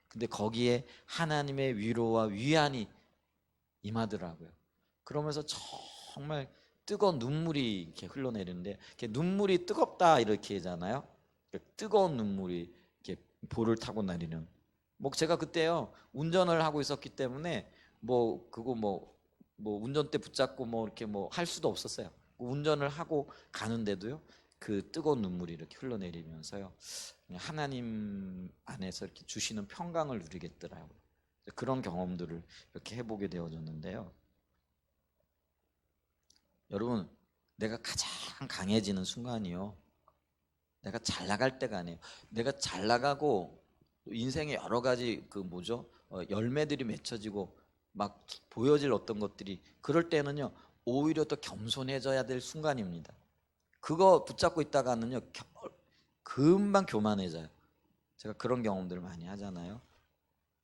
근데 거기에 하나님의 위로와 위안이 임하더라고요. 그러면서 정말 뜨거운 눈물이 이렇게 흘러내리는데, 이렇게 눈물이 뜨겁다 이렇게 하잖아요. 뜨거운 눈물이 이렇게 볼을 타고 내리는. 뭐 제가 그때요, 운전을 하고 있었기 때문에 뭐 그거 뭐 운전대 붙잡고 뭐 이렇게 뭐 할 수도 없었어요. 운전을 하고 가는데도요, 그 뜨거운 눈물이 이렇게 흘러내리면서요, 하나님 안에서 이렇게 주시는 평강을 누리겠더라고요. 그런 경험들을 이렇게 해보게 되어졌는데요. 여러분, 내가 가장 강해지는 순간이요, 내가 잘 나갈 때가 아니에요. 내가 잘 나가고 인생의 여러 가지 열매들이 맺혀지고 막 보여질 어떤 것들이, 그럴 때는요 오히려 더 겸손해져야 될 순간입니다. 그거 붙잡고 있다가는요 금방 교만해져요. 제가 그런 경험들을 많이 하잖아요.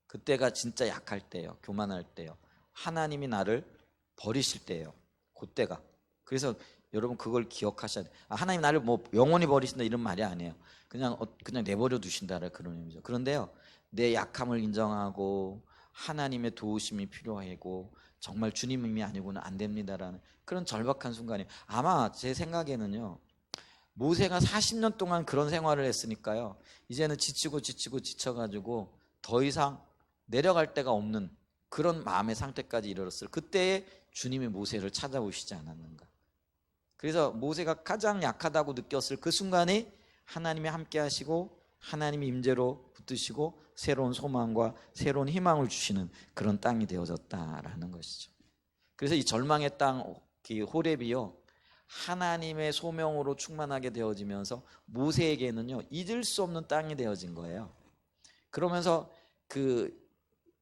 그때가 진짜 약할 때예요. 교만할 때요. 하나님이 나를 버리실 때예요. 그때가. 그래서 여러분 그걸 기억하셔야 돼요. 하나님 나를 뭐 영원히 버리신다 이런 말이 아니에요. 그냥 내버려 두신다라 그런 의미죠. 그런데요, 내 약함을 인정하고 하나님의 도우심이 필요하고 정말 주님이 아니고는 안 됩니다라는 그런 절박한 순간이, 아마 제 생각에는요, 모세가 40년 동안 그런 생활을 했으니까요, 이제는 지치고 지쳐가지고 더 이상 내려갈 데가 없는 그런 마음의 상태까지 이르렀을 그때에 주님이 모세를 찾아오시지 않았는가. 그래서 모세가 가장 약하다고 느꼈을 그 순간에 하나님이 함께 하시고 하나님의 임재로 붙드시고 새로운 소망과 새로운 희망을 주시는 그런 땅이 되어졌다라는 것이죠. 그래서 이 절망의 땅 호렙이요, 하나님의 소명으로 충만하게 되어지면서 모세에게는요 잊을 수 없는 땅이 되어진 거예요. 그러면서 그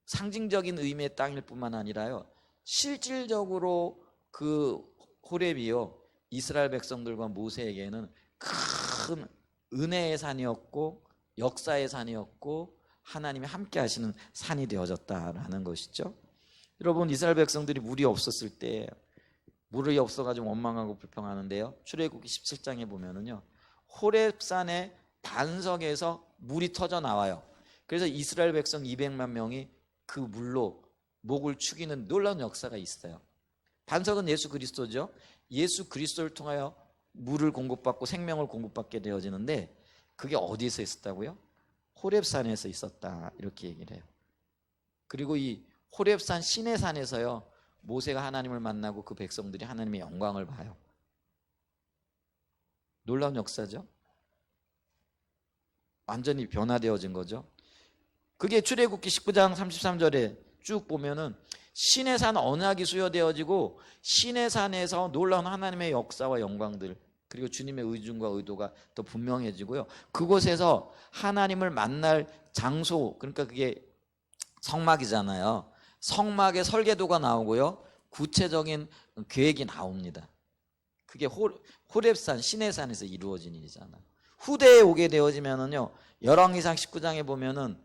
상징적인 의미의 땅일 뿐만 아니라요, 실질적으로 그 호렙이요 이스라엘 백성들과 모세에게는 큰 은혜의 산이었고 역사의 산이었고 하나님이 함께 하시는 산이 되어졌다라는 것이죠. 여러분, 이스라엘 백성들이 물이 없었을 때, 물이 없어가지고 원망하고 불평하는데요, 출애굽기 17장에 보면은요 호렙산의 반석에서 물이 터져 나와요. 그래서 이스라엘 백성 200만 명이 그 물로 목을 축이는 놀라운 역사가 있어요. 반석은 예수 그리스도죠. 예수 그리스도를 통하여 물을 공급받고 생명을 공급받게 되어지는데, 그게 어디서 있었다고요? 호렙산에서 있었다, 이렇게 얘기를 해요. 그리고 이 호렙산 시내산에서요 모세가 하나님을 만나고 그 백성들이 하나님의 영광을 봐요. 놀라운 역사죠. 완전히 변화되어진 거죠. 그게 출애굽기 19장 33절에 쭉 보면은 시내산 언약이 수여되어지고 시내산에서 놀라운 하나님의 역사와 영광들, 그리고 주님의 의중과 의도가 더 분명해지고요, 그곳에서 하나님을 만날 장소, 그러니까 그게 성막이잖아요. 성막의 설계도가 나오고요, 구체적인 계획이 나옵니다. 그게 호렙산 시내산에서 이루어진 일이잖아요. 후대에 오게 되어지면은요, 열왕기상 19장에 보면은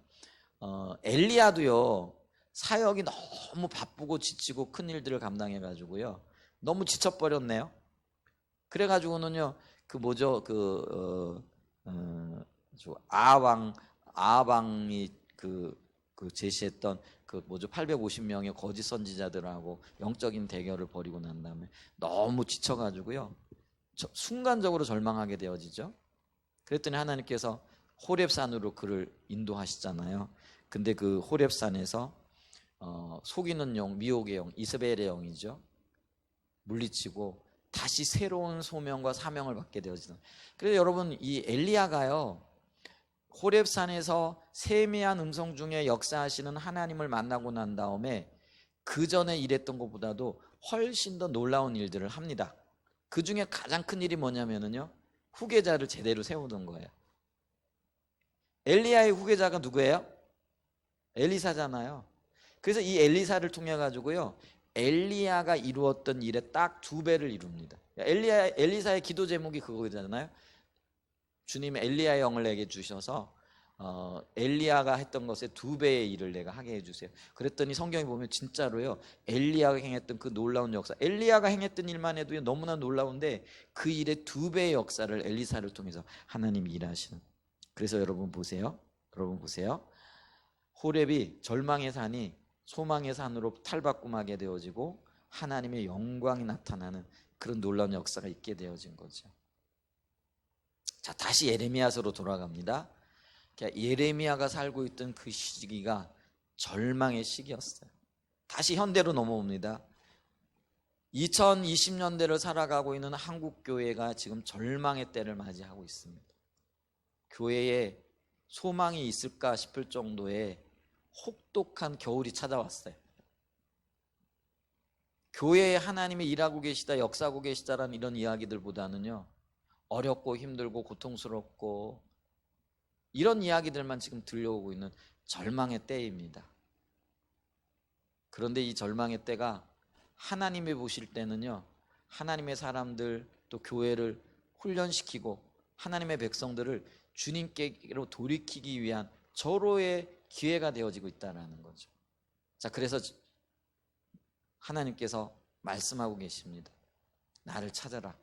엘리야도요 사역이 너무 바쁘고 지치고 큰 일들을 감당해 가지고요 너무 지쳐버렸네요. 그래 가지고는요 그 뭐죠, 아방이 그 제시했던 그 뭐죠 850명의 거짓 선지자들하고 영적인 대결을 벌이고 난 다음에 너무 지쳐가지고요 순간적으로 절망하게 되어지죠. 그랬더니 하나님께서 호렙산으로 그를 인도하시잖아요. 근데 그 호렙산에서 속이는 영, 미혹의 영, 이세벨의 영이죠, 물리치고 다시 새로운 소명과 사명을 받게 되어지는. 그래서 여러분, 이 엘리야가요 호렙산에서 세미한 음성 중에 역사하시는 하나님을 만나고 난 다음에 그 전에 일했던 것보다도 훨씬 더 놀라운 일들을 합니다. 그 중에 가장 큰 일이 뭐냐면요, 후계자를 제대로 세우는 거예요. 엘리야의 후계자가 누구예요? 엘리사잖아요. 그래서 이 엘리사를 통해 가지고요 엘리야가 이루었던 일의 딱 2배를 이룹니다. 엘리사의 기도 제목이 그거잖아요. 주님의 엘리야의 영을 내게 주셔서 엘리야가 했던 것의 2배의 일을 내가 하게 해주세요. 그랬더니 성경에 보면 진짜로요 엘리야가 행했던 그 놀라운 역사, 엘리야가 행했던 일만 해도 너무나 놀라운데 그 일의 2배의 역사를 엘리사를 통해서 하나님이 일하시는. 그래서 여러분 보세요. 호렙이 절망의 산이 소망의 산으로 탈바꿈하게 되어지고 하나님의 영광이 나타나는 그런 놀라운 역사가 있게 되어진 거죠. 자, 다시 예레미야서로 돌아갑니다. 예레미야가 살고 있던 그 시기가 절망의 시기였어요. 다시 현대로 넘어옵니다. 2020년대를 살아가고 있는 한국 교회가 지금 절망의 때를 맞이하고 있습니다. 교회에 소망이 있을까 싶을 정도의 혹독한 겨울이 찾아왔어요. 교회에 하나님이 일하고 계시다, 역사하고 계시다라는 이런 이야기들보다는요 어렵고 힘들고 고통스럽고 이런 이야기들만 지금 들려오고 있는 절망의 때입니다. 그런데 이 절망의 때가 하나님이 보실 때는요 하나님의 사람들 또 교회를 훈련시키고 하나님의 백성들을 주님께로 돌이키기 위한 절호의 기회가 되어지고 있다는 거죠. 자, 그래서 하나님께서 말씀하고 계십니다. 나를 찾아라.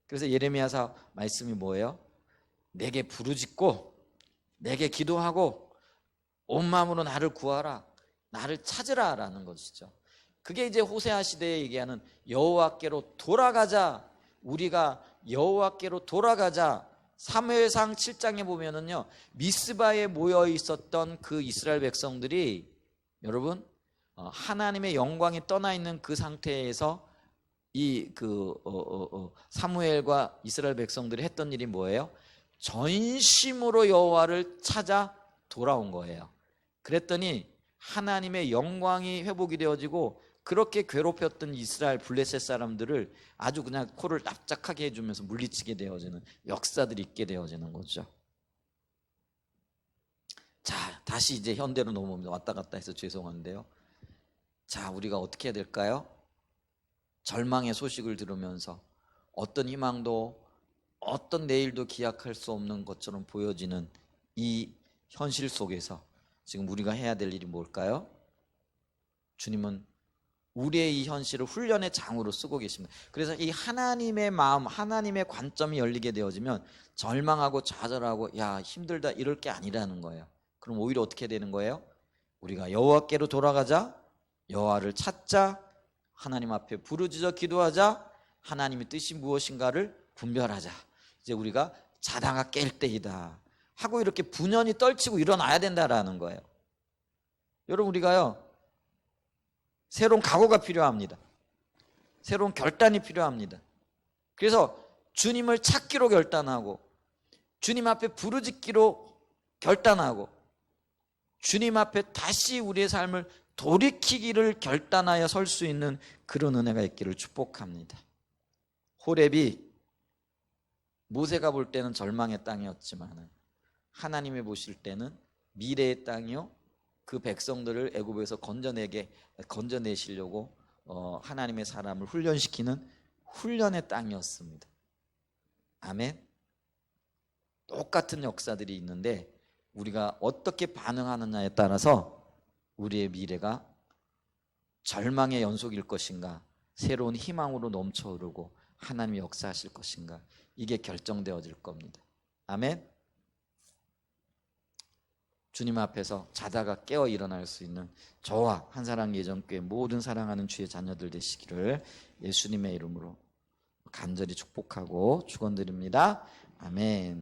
그래서 예레미야서 말씀이 뭐예요? 내게 부르짖고 내게 기도하고 온 마음으로 나를 구하라, 나를 찾으라 라는 것이죠. 그게 이제 호세아 시대에 얘기하는 여호와께로 돌아가자, 우리가 여호와께로 돌아가자. 사무엘상 7장에 보면은요 미스바에 모여 있었던 그 이스라엘 백성들이 여러분 하나님의 영광이 떠나 있는 그 상태에서 이 사무엘과 이스라엘 백성들이 했던 일이 뭐예요? 전심으로 여호와를 찾아 돌아온 거예요. 그랬더니 하나님의 영광이 회복이 되어지고 그렇게 괴롭혔던 이스라엘 블레셋 사람들을 아주 그냥 코를 납작하게 해주면서 물리치게 되어지는 역사들이 있게 되어지는 거죠. 자, 다시 이제 현대로 넘어옵니다. 왔다 갔다 해서 죄송한데요. 자, 우리가 어떻게 해야 될까요? 절망의 소식을 들으면서 어떤 희망도 어떤 내일도 기약할 수 없는 것처럼 보여지는 이 현실 속에서 지금 우리가 해야 될 일이 뭘까요? 주님은 우리의 이 현실을 훈련의 장으로 쓰고 계십니다. 그래서 이 하나님의 마음, 하나님의 관점이 열리게 되어지면 절망하고 좌절하고 야 힘들다 이럴 게 아니라는 거예요. 그럼 오히려 어떻게 되는 거예요? 우리가 여호와께로 돌아가자, 여호와를 찾자, 하나님 앞에 부르짖어 기도하자, 하나님의 뜻이 무엇인가를 분별하자. 이제 우리가 자다가 깰 때이다 하고 이렇게 분연히 떨치고 일어나야 된다라는 거예요. 여러분, 우리가요 새로운 각오가 필요합니다. 새로운 결단이 필요합니다. 그래서 주님을 찾기로 결단하고 주님 앞에 부르짖기로 결단하고 주님 앞에 다시 우리의 삶을 돌이키기를 결단하여 설 수 있는 그런 은혜가 있기를 축복합니다. 호렙이 모세가 볼 때는 절망의 땅이었지만 하나님이 보실 때는 미래의 땅이요, 그 백성들을 애굽에서 건져내시려고 하나님의 사람을 훈련시키는 훈련의 땅이었습니다. 아멘. 똑같은 역사들이 있는데 우리가 어떻게 반응하느냐에 따라서 우리의 미래가 절망의 연속일 것인가, 새로운 희망으로 넘쳐흐르고 하나님이 역사하실 것인가, 이게 결정되어질 겁니다. 아멘. 주님 앞에서 자다가 깨어 일어날 수 있는 저와 한사랑 예전교회 모든 사랑하는 주의 자녀들 되시기를 예수님의 이름으로 간절히 축복하고 축원드립니다. 아멘.